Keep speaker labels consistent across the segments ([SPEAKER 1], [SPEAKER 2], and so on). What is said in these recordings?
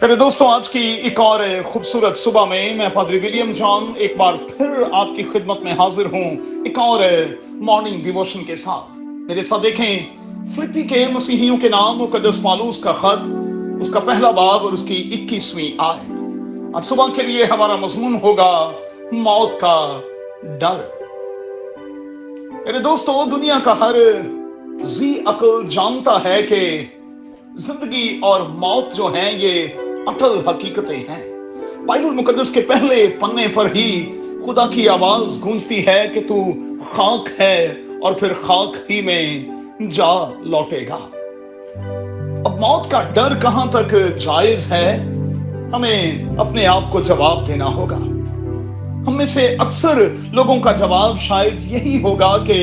[SPEAKER 1] मेरे दोस्तों, आज की एक और खूबसूरत सुबह में मैं पादरी विलियम जॉन एक बार फिर आपकी खिदमत में हाजिर हूँ एक और मॉर्निंग डिवोशन के साथ। मेरे साथ देखें फिलिप्पी के मसीहियों के नाम मुकद्दस पौलुस का खत, उसका पहला बाब और उसकी 21वीं आयत। आज सुबह के लिए हमारा मजमून होगा मौत का डर। मेरे दोस्तों, दुनिया का हर जी अक्ल जानता है कि जिंदगी और मौत जो है ये अटल हकीकतें हैं। बाइबल मुकद्दस के पहले पन्ने पर ही खुदा की आवाज गूंजती है कि तू खाक है और फिर खाक ही में जा लौटेगा। अब मौत का डर कहां तक जायज है, हमें अपने आप को जवाब देना होगा। हम में से अक्सर लोगों का जवाब शायद यही होगा कि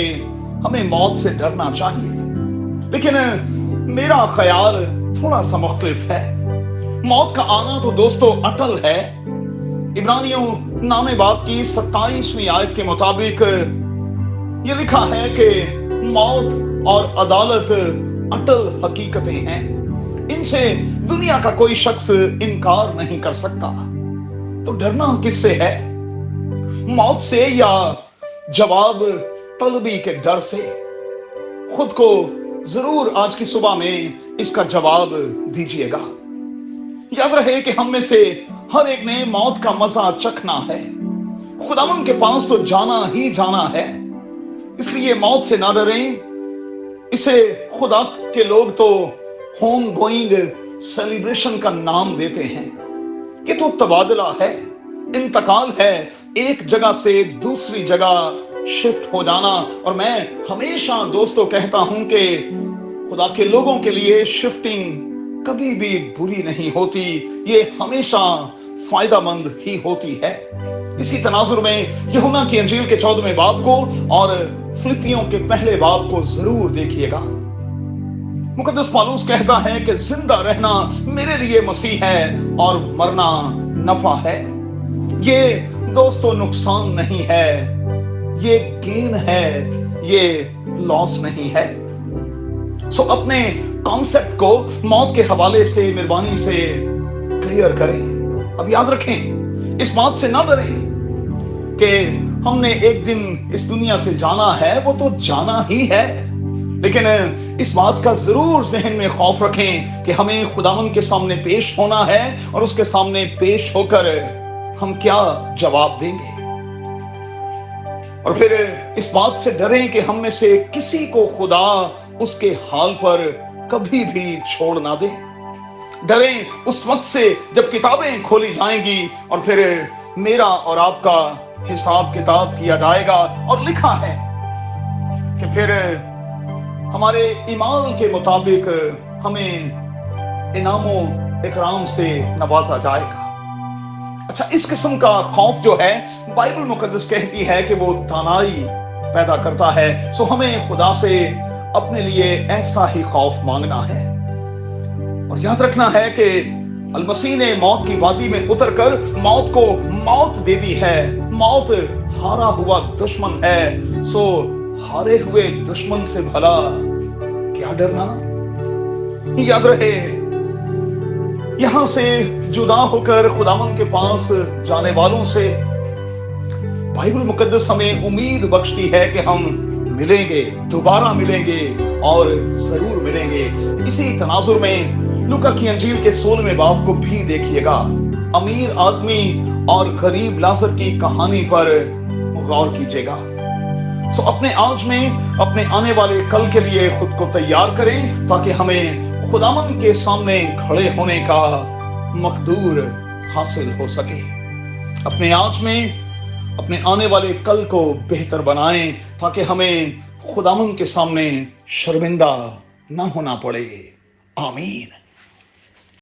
[SPEAKER 1] हमें मौत से डरना चाहिए, लेकिन मेरा ख्याल थोड़ा सा मुख्तलिफ है। मौत का आना तो दोस्तों अटल है। इब्रानियों नामे बाब की 27वीं आयत के मुताबिक ये लिखा है कि मौत और अदालत अटल हकीकतें हैं, इनसे दुनिया का कोई शख्स इनकार नहीं कर सकता। तो डरना किससे है, मौत से या जवाब तलबी के डर से? खुद को जरूर आज की सुबह में इसका जवाब दीजिएगा। याद रहे कि हम में से हर एक ने मौत का मजा चखना है। खुदावंद के पास तो जाना ही जाना है, इसलिए मौत से ना डरें। इसे खुदा के लोग तो होम गोइंग सेलिब्रेशन का नाम देते हैं। ये तो तबादला है, इंतकाल है, एक जगह से दूसरी जगह शिफ्ट हो जाना। और मैं हमेशा दोस्तों कहता हूं कि खुदा के लोगों के लिए शिफ्टिंग कभी भी बुरी नहीं होती, ये हमेशा फायदामंद ही होती है। इसी तनाजुर में यूहन्ना की अंजील के 14वें बाब को और फिलिपियों के पहले बाब को जरूर देखिएगा। मुकद्दस पौलुस कहता है कि जिंदा रहना मेरे लिए मसीह है और मरना नफा है। ये दोस्तों नुकसान नहीं है, ये गेन है, ये लॉस नहीं है। सो अपने कॉन्सेप्ट को मौत के हवाले से मेहरबानी से क्लियर करें। अब याद रखें, इस बात से ना डरें कि हमने एक दिन इस दुनिया से जाना है, वो तो जाना ही है, लेकिन इस बात का जरूर जहन में खौफ रखें कि हमें खुदावंद के सामने पेश होना है और उसके सामने पेश होकर हम क्या जवाब देंगे। और फिर इस बात से डरें कि हम में से किसी को खुदा उसके हाल पर कभी भी छोड़ ना दे। डरें उस वक्त से जब किताबें खोली जाएंगी और फिर मेरा और आपका हिसाब किताब किया जाएगा और लिखा है कि फिर हमारे ईमान के मुताबिक हमें इनामों इकराम से नवाजा जाएगा। अच्छा, इस किस्म का खौफ जो है बाइबल मुकद्दस कहती है कि वो दानाई पैदा करता है। सो हमें खुदा से अपने लिए ऐसा ही खौफ मांगना है और याद रखना है कि अल-मसीह ने मौत की वादी में उतरकर मौत को मौत दे दी है। मौत हारा हुआ दुश्मन है, सो हारे हुए दुश्मन से भला क्या डरना। याद रहे, यहां से जुदा होकर खुदावंद के पास जाने वालों से बाइबल मुकद्दस हमें उम्मीद बख्शती है कि हम मिलेंगे, दोबारा मिलेंगे और जरूर मिलेंगे। इसी तनाजुर में लूका की अंजील के 16वें बाब को भी देखिएगा। अमीर आदमी और गरीब लाजर की कहानी पर गौर कीजिएगा। सो अपने आज में अपने आने वाले कल के लिए खुद को तैयार करें ताकि हमें खुदावंद के सामने खड़े होने का मकदूर हासिल हो सके। अपने आज में अपने आने वाले कल को बेहतर बनाएं ताकि हमें खुदावंद के सामने शर्मिंदा ना होना पड़े। आमीन।